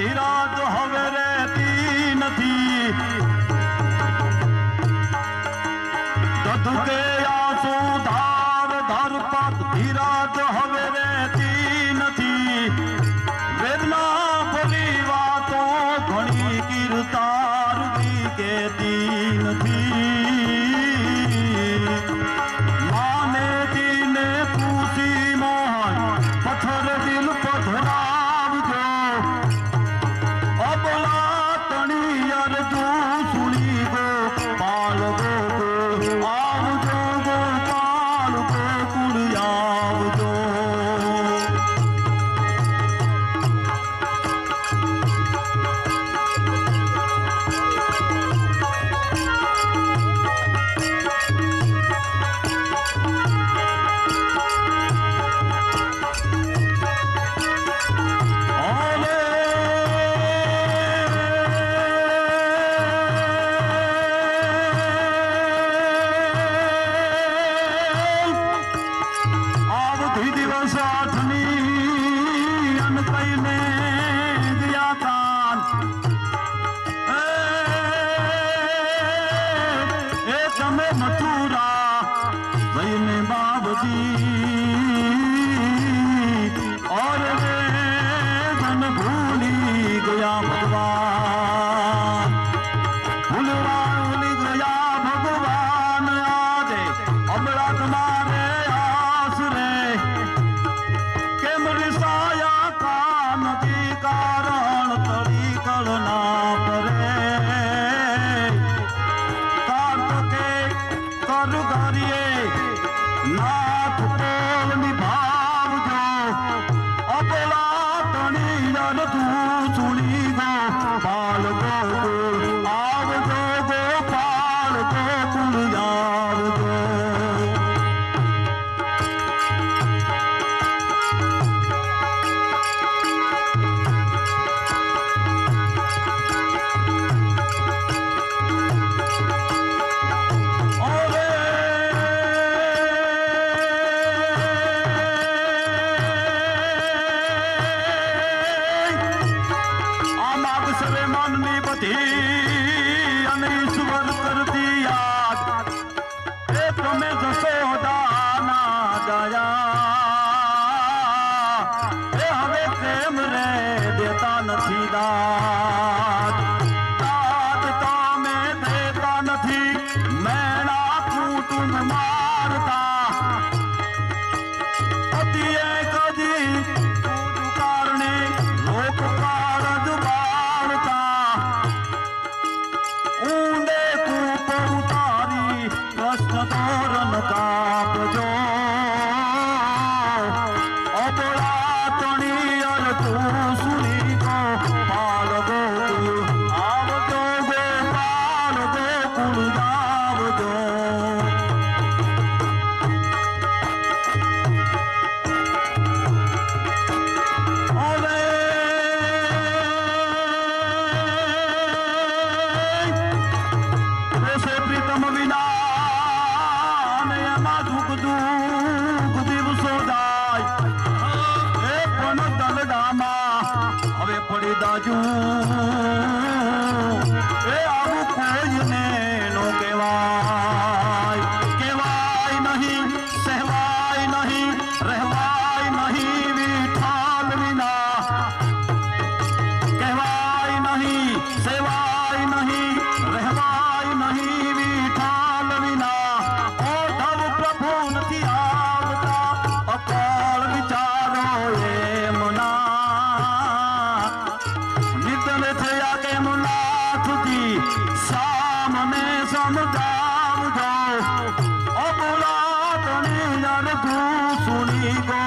ધીરાજ હવે રહેતી નથી ધધકે આંસુ ધાર ધાર પાત ધીરાજ હવે રહેતી નથી વેદના ભરી વાતો ઘણી કીર્તાર બી કહેતી નથી માને દીને ખુશી મોહન પથ્થર દિલ પધરાવજો અબલા તણી અરજુ સુણી ગો પાલ ગો આવજો ગોપાલ ગોકુળ આવજો और वे धन भूली गया भगवान भूली गया भगवान आदे अबड़ा तुम्हारे आसरे केम रिसाया कान की कारण तड़ी कलना परे कार्तके कर गरिए नाथ पोल निभावજો અબલા તણી અરજુ સુણી ગો પાલ ગોકુળ આવજો ગોપાલ ગોકુળ આવજો અને ઈશ્વર કરતી યાદ એ તમે જશોદાના દયા એ હવે પ્રેમ રે દેતા નથી દાદ દાદ તમે દેતા નથી મેણા કુટુંબ મારતા પતિએ કદી કારણે લોક કાળજ તોરણ કાપજો અબળા તણી અરજુ સુણી ગો પાલ ગોકુળ આવજો ગોપાલ ગોકુળ આવજો પ્રીતમ વિના હવે પડી દાજુ એ આવું કોઈને નો કહેવાય કહેવાય નહીં સહેવાય નહીં રહેવાય નહીં વિઠાલ વિના કહેવાય નહીં સેવાય નહીં રહેવાય નહીં વિઠાલ વિના ઓઢવ પ્રભુ નથી આવતા અકાળ વિચારો એમના સામને સમજાવજો અબલા તણી અરજુ સુણી ગો